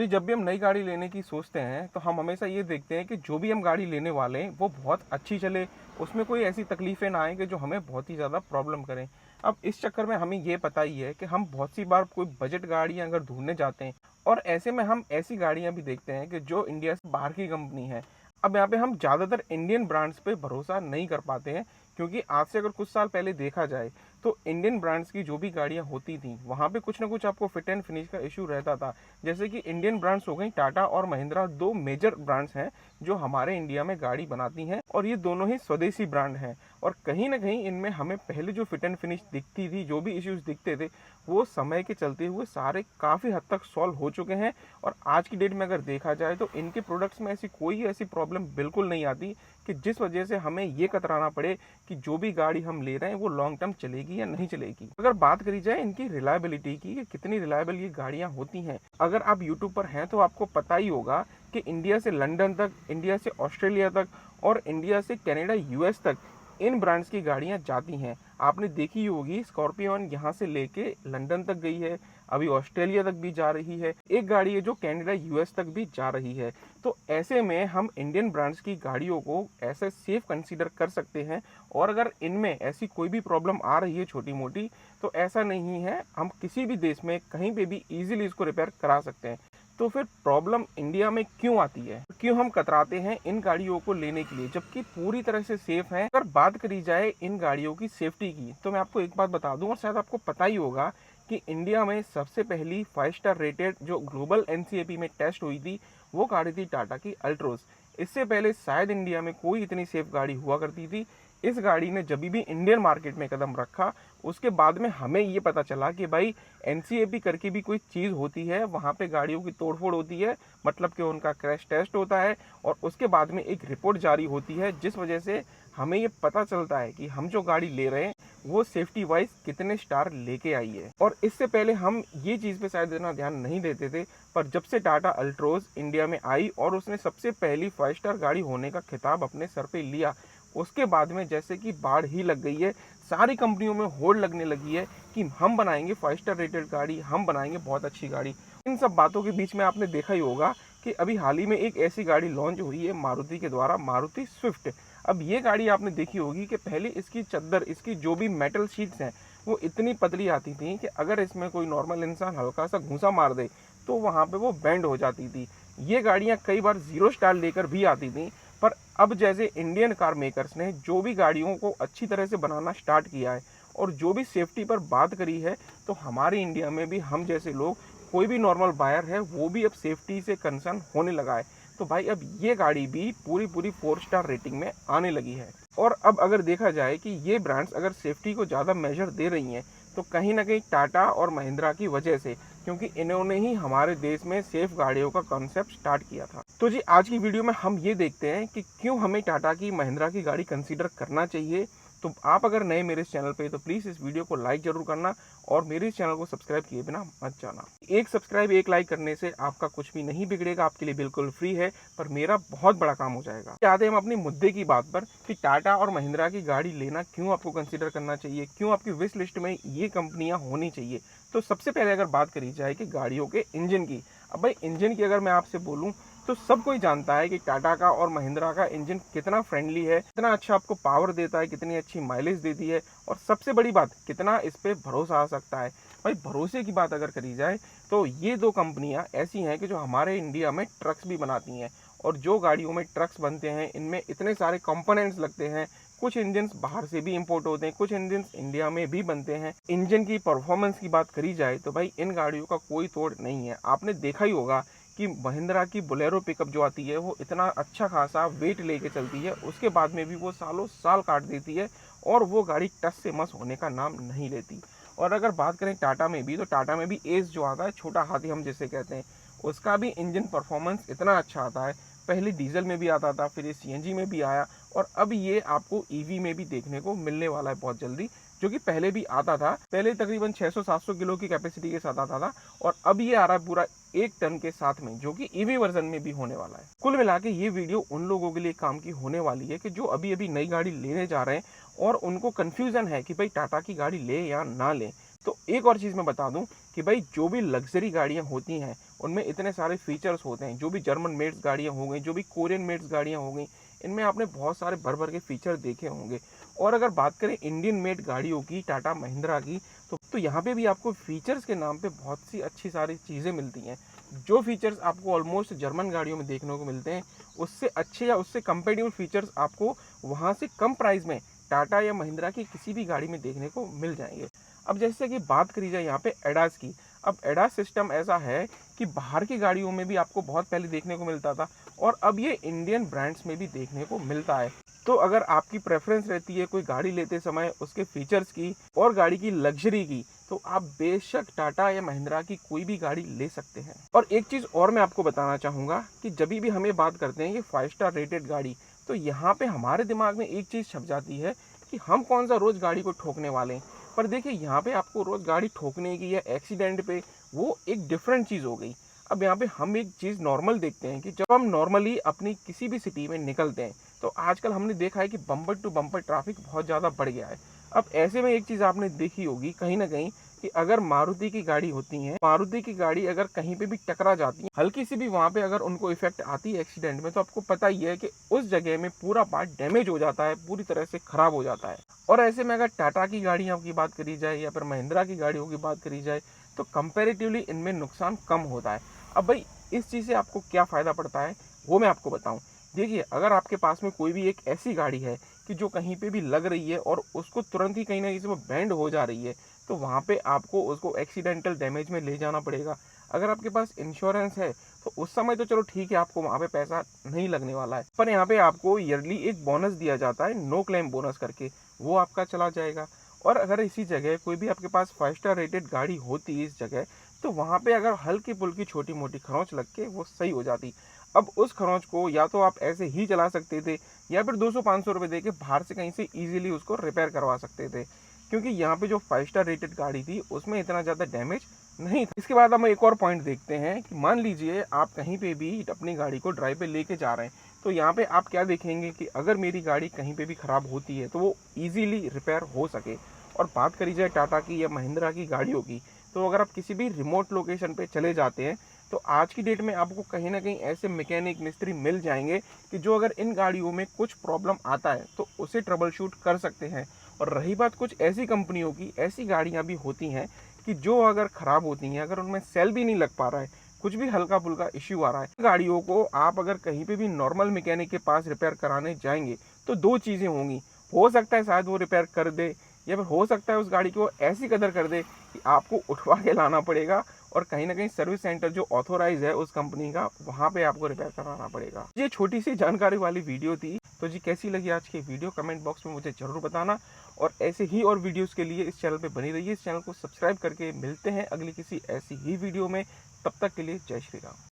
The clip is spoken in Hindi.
तो जब भी हम नई गाड़ी लेने की सोचते हैं तो हम हमेशा ये देखते हैं कि जो भी हम गाड़ी लेने वाले हैं वो बहुत अच्छी चले, उसमें कोई ऐसी तकलीफ़ें ना आए कि जो हमें बहुत ही ज़्यादा प्रॉब्लम करें। अब इस चक्कर में हमें ये पता ही है कि हम बहुत सी बार कोई बजट गाड़ियाँ अगर ढूँढने जाते हैं और ऐसे में हम ऐसी गाड़ियाँ भी देखते हैं कि जो इंडिया से बाहर की कंपनी है। अब यहाँ पे हम ज़्यादातर इंडियन ब्रांड्स पे भरोसा नहीं कर पाते हैं, क्योंकि आज से अगर कुछ साल पहले देखा जाए तो इंडियन ब्रांड्स की जो भी गाड़ियाँ होती थी वहाँ पे कुछ ना कुछ आपको फिट एंड फिनिश का इशू रहता था। जैसे कि इंडियन ब्रांड्स हो गई टाटा और महिंद्रा, दो मेजर ब्रांड्स हैं जो हमारे इंडिया में गाड़ी बनाती हैं और ये दोनों ही स्वदेशी ब्रांड हैं। और कहीं ना कहीं इनमें हमें पहले जो फिट एंड फिनिश दिखती थी, जो भी इश्यूज दिखते थे, वो समय के चलते हुए सारे काफ़ी हद तक सॉल्व हो चुके हैं। और आज की डेट में अगर देखा जाए तो इनके प्रोडक्ट्स में ऐसी प्रॉब्लम बिल्कुल नहीं आती कि जिस वजह से हमें ये कतराना पड़े कि जो भी गाड़ी हम ले रहे हैं वो लॉन्ग टर्म चलेगी या नहीं चलेगी। अगर बात करी जाए इनकी रिलायबिलिटी की कि कितनी रिलायबल ये गाड़ियां होती हैं, अगर आप यूट्यूब पर हैं तो आपको पता ही होगा कि इंडिया से लंदन तक, इंडिया से ऑस्ट्रेलिया तक और इंडिया से कनाडा, यूएस तक इन ब्रांड्स की गाड़ियां जाती हैं। आपने देखी होगी स्कॉर्पियन यहाँ से लेके लंदन तक गई है, अभी ऑस्ट्रेलिया तक भी जा रही है, एक गाड़ी है जो कनाडा, यूएस तक भी जा रही है। तो ऐसे में हम इंडियन ब्रांड्स की गाड़ियों को ऐसे सेफ कंसीडर कर सकते हैं। और अगर इनमें ऐसी कोई भी प्रॉब्लम आ रही है छोटी मोटी, तो ऐसा नहीं है, हम किसी भी देश में कहीं पे भी इजीली इसको रिपेयर करा सकते हैं। तो फिर प्रॉब्लम इंडिया में क्यों आती है, क्यों हम कतराते हैं इन गाड़ियों को लेने के लिए जबकि पूरी तरह से सेफ है। अगर बात करी जाए इन गाड़ियों की सेफ्टी की तो मैं आपको एक बात बता दूं, और शायद आपको पता ही होगा कि इंडिया में सबसे पहली 5 स्टार रेटेड जो ग्लोबल एनसीएपी में टेस्ट हुई थी वो गाड़ी थी टाटा की अल्ट्रोज। इससे पहले शायद इंडिया में कोई इतनी सेफ गाड़ी हुआ करती थी। इस गाड़ी ने जब भी इंडियन मार्केट में कदम रखा उसके बाद में हमें ये पता चला कि भाई एनसीएपी करके भी कोई चीज़ होती है, वहाँ पे गाड़ियों की तोड़फोड़ होती है, मतलब कि उनका क्रैश टेस्ट होता है और उसके बाद में एक रिपोर्ट जारी होती है, जिस वजह से हमें ये पता चलता है कि हम जो गाड़ी ले रहे हैं वो सेफ्टी वाइज कितने स्टार लेके आई है। और इससे पहले हम ये चीज़ पे शायद इतना ध्यान नहीं देते थे, पर जब से टाटा अल्ट्रोज इंडिया में आई और उसने सबसे पहली 5 स्टार गाड़ी होने का खिताब अपने सर पे लिया, उसके बाद में जैसे कि बाढ़ ही लग गई है। सारी कंपनियों में होड़ लगने लगी है कि हम बनाएंगे 5 स्टार रेटेड गाड़ी, हम बनाएंगे बहुत अच्छी गाड़ी। इन सब बातों के बीच में आपने देखा ही होगा कि अभी हाल ही में एक ऐसी गाड़ी लॉन्च हुई है मारुति के द्वारा, मारुति स्विफ्ट। अब ये गाड़ी आपने देखी होगी कि पहले इसकी चद्दर, इसकी जो भी मेटल शीट्स हैं वो इतनी पतली आती थी कि अगर इसमें कोई नॉर्मल इंसान हल्का सा घूंसा मार दे तो वहाँ पे वो बेंड हो जाती थी। ये गाड़ियाँ कई बार 0 स्टार लेकर भी आती थी। पर अब जैसे इंडियन कार मेकर्स ने जो भी गाड़ियों को अच्छी तरह से बनाना स्टार्ट किया है और जो भी सेफ्टी पर बात करी है, तो हमारे इंडिया में भी हम जैसे लोग, कोई भी नॉर्मल बायर है वो भी अब सेफ्टी से कंसर्न होने लगा है। तो भाई अब ये गाड़ी भी पूरी 4 स्टार रेटिंग में आने लगी है। और अब अगर देखा जाए कि ये ब्रांड्स अगर सेफ्टी को ज़्यादा मेजर दे रही हैं तो कहीं ना कहीं टाटा और महिंद्रा की वजह से, क्योंकि इन्होंने ही हमारे देश में सेफ गाड़ियों का कॉन्सेप्ट स्टार्ट किया था। तो जी आज की वीडियो में हम ये देखते हैं कि क्यों हमें टाटा की, महिंद्रा की गाड़ी कंसीडर करना चाहिए। तो आप अगर नए मेरे इस चैनल पे तो प्लीज़ इस वीडियो को लाइक जरूर करना और मेरे इस चैनल को सब्सक्राइब किए बिना मत जाना। एक सब्सक्राइब, एक लाइक करने से आपका कुछ भी नहीं बिगड़ेगा, आपके लिए बिल्कुल फ्री है, पर मेरा बहुत बड़ा काम हो जाएगा। आते हैं हम अपने मुद्दे की बात पर कि टाटा और महिंद्रा की गाड़ी लेना क्यों आपको कंसीडर करना चाहिए, क्यों आपकी विश लिस्ट में ये कंपनियां होनी चाहिए। तो सबसे पहले अगर बात करी जाए कि गाड़ियों के इंजन की, अब भाई इंजन की अगर मैं आपसे बोलूँ तो सब कोई जानता है कि टाटा का और महिंद्रा का इंजन कितना फ्रेंडली है, कितना अच्छा आपको पावर देता है, कितनी अच्छी माइलेज देती है और सबसे बड़ी बात कितना इस पे भरोसा आ सकता है। भाई भरोसे की बात अगर करी जाए तो ये दो कंपनियां ऐसी हैं कि जो हमारे इंडिया में ट्रक्स भी बनाती हैं, और जो गाड़ियों में ट्रक्स बनते हैं इनमें इतने सारे कंपोनेंट्स लगते हैं। कुछ इंजन बाहर से भी इंपोर्ट होते हैं, कुछ इंजन इंडिया में भी बनते हैं। इंजन की परफॉर्मेंस की बात करी जाए तो भाई इन गाड़ियों का कोई तोड़ नहीं है। आपने देखा ही होगा कि महिंद्रा की बोलेरो पिकअप जो आती है वो इतना अच्छा खासा वेट लेके चलती है, उसके बाद में भी वो सालों साल काट देती है और वो गाड़ी टस से मस होने का नाम नहीं लेती। और अगर बात करें टाटा में भी, तो टाटा में भी एस जो आता है, छोटा हाथी हम जिसे कहते हैं, उसका भी इंजन परफॉर्मेंस इतना अच्छा आता है। पहले डीजल में भी आता था, फिर ये सीएनजी में भी आया और अब ये आपको ईवी में भी देखने को मिलने वाला है बहुत जल्दी, जो कि पहले भी आता था। पहले तकरीबन 600-700 किलो की कैपेसिटी के साथ आता था और अब ये आ रहा है पूरा 1 टन के साथ में, जो कि ईवी वर्जन में भी होने वाला है। कुल मिला के ये वीडियो उन लोगों के लिए काम की होने वाली है कि जो अभी अभी नई गाड़ी लेने जा रहे हैं और उनको कन्फ्यूजन है कि भाई टाटा की गाड़ी ले या ना ले। तो एक और चीज़ मैं बता दूं कि भाई जो भी लग्जरी गाड़ियां होती हैं उनमें इतने सारे फीचर्स होते हैं। जो भी जर्मन मेड्स गाड़ियाँ हो गई, जो भी कोरियन मेड्स गाड़ियाँ हो गई, इनमें आपने बहुत सारे भर भर के फीचर देखे होंगे। और अगर बात करें इंडियन मेड गाड़ियों की, टाटा महिंद्रा की, तो यहाँ पे भी आपको फीचर्स के नाम पे बहुत सी अच्छी सारी चीज़ें मिलती हैं। जो फीचर्स आपको ऑलमोस्ट जर्मन गाड़ियों में देखने को मिलते हैं, उससे अच्छे या उससे कंपेटिबल फीचर्स आपको वहाँ से कम प्राइस में टाटा या महिंद्रा की किसी भी गाड़ी में देखने को मिल जाएंगे। अब जैसे कि बात करी जाए यहाँ पे एडास की, अब एडास सिस्टम ऐसा है कि बाहर की गाड़ियों में भी आपको बहुत पहले देखने को मिलता था और अब ये इंडियन ब्रांड्स में भी देखने को मिलता है। तो अगर आपकी प्रेफरेंस रहती है कोई गाड़ी लेते समय उसके फीचर्स की और गाड़ी की लग्जरी की, तो आप बेशक टाटा या महिंद्रा की कोई भी गाड़ी ले सकते हैं। और एक चीज़ और मैं आपको बताना चाहूँगा कि जब भी हमें बात करते हैं कि 5 स्टार रेटेड गाड़ी, तो यहाँ पे हमारे दिमाग में एक चीज़ छप जाती है कि हम कौन सा रोज़ गाड़ी को ठोकने वाले हैं। पर देखिए यहाँ पे आपको रोज़ गाड़ी ठोकने की या एक्सीडेंट पे, वो एक डिफरेंट चीज़ हो गई। अब यहाँ पे हम एक चीज़ नॉर्मल देखते हैं कि जब हम नॉर्मली अपनी किसी भी सिटी में निकलते हैं, तो आजकल हमने देखा है कि बम्पर टू बम्पर ट्रैफिक बहुत ज़्यादा बढ़ गया है। अब ऐसे में एक चीज़ आपने देखी होगी कहीं ना कहीं कि अगर मारुति की गाड़ी होती है, मारुति की गाड़ी अगर कहीं पे भी टकरा जाती है, हल्की सी भी वहाँ पे अगर उनको इफेक्ट आती है एक्सीडेंट में, तो आपको पता ही है कि उस जगह में पूरा पार्ट डैमेज हो जाता है, पूरी तरह से खराब हो जाता है। और ऐसे में अगर टाटा की गाड़ियों की बात करी जाए या फिर महिंद्रा की गाड़ियों की बात करी जाए, तो कंपेरेटिवली इनमें नुकसान कम होता है। अब भाई इस चीज़ से आपको क्या फ़ायदा पड़ता है वो मैं आपको बताऊँ। देखिए अगर आपके पास में कोई भी एक ऐसी गाड़ी है कि जो कहीं पे भी लग रही है और उसको तुरंत ही कहीं ना कहीं से वो बैंड हो जा रही है, तो वहाँ पे आपको उसको एक्सीडेंटल डैमेज में ले जाना पड़ेगा। अगर आपके पास इंश्योरेंस है तो उस समय तो चलो ठीक है, आपको वहाँ पे पैसा नहीं लगने वाला है, पर यहाँ पे आपको ईयरली एक बोनस दिया जाता है, नो क्लेम बोनस करके, वो आपका चला जाएगा। और अगर इसी जगह कोई भी आपके पास 5 स्टार रेटेड गाड़ी होती इस जगह, तो वहाँ पे अगर हल्की फुल्की छोटी मोटी खरोंच लग के वो सही हो जाती। अब उस खरोंच को या तो आप ऐसे ही चला सकते थे या फिर 200-500 रुपये दे के बाहर से कहीं से ईजिली उसको रिपेयर करवा सकते थे, क्योंकि यहाँ पे जो 5 स्टार रेटेड गाड़ी थी उसमें इतना ज़्यादा डैमेज नहीं था। इसके बाद हम एक और पॉइंट देखते हैं कि मान लीजिए आप कहीं पे भी अपनी गाड़ी को ड्राइव पे लेके जा रहे हैं, तो यहाँ पे आप क्या देखेंगे कि अगर मेरी गाड़ी कहीं पे भी ख़राब होती है तो वो ईजीली रिपेयर हो सके। और बात करी जाए टाटा की या महिंद्रा की गाड़ियों की, तो अगर आप किसी भी रिमोट लोकेशन पे चले जाते हैं, तो आज की डेट में आपको कहीं ना कहीं ऐसे मैकेनिक मिस्त्री मिल जाएंगे कि जो अगर इन गाड़ियों में कुछ प्रॉब्लम आता है तो उसे ट्रबल शूट कर सकते हैं। और रही बात कुछ ऐसी कंपनियों की, ऐसी गाड़ियां भी होती हैं कि जो अगर ख़राब होती हैं, अगर उनमें सेल भी नहीं लग पा रहा है, कुछ भी हल्का फुल्का इश्यू आ रहा है, गाड़ियों को आप अगर कहीं पे भी नॉर्मल मैकेनिक के पास रिपेयर कराने जाएंगे तो दो चीज़ें होंगी। हो सकता है शायद वो रिपेयर कर दे, या फिर हो सकता है उस गाड़ी को ऐसी कदर कर दे कि आपको उठवा के लाना पड़ेगा और कहीं ना कहीं सर्विस सेंटर जो ऑथोराइज है उस कंपनी का, वहाँ पे आपको रिपेयर कराना पड़ेगा। ये छोटी सी जानकारी वाली वीडियो थी। तो जी कैसी लगी आज की वीडियो कमेंट बॉक्स में मुझे ज़रूर बताना, और ऐसे ही और वीडियोस के लिए इस चैनल पे बनी रहिए। इस चैनल को सब्सक्राइब करके मिलते हैं अगली किसी ऐसी ही वीडियो में। तब तक के लिए जय श्री राम।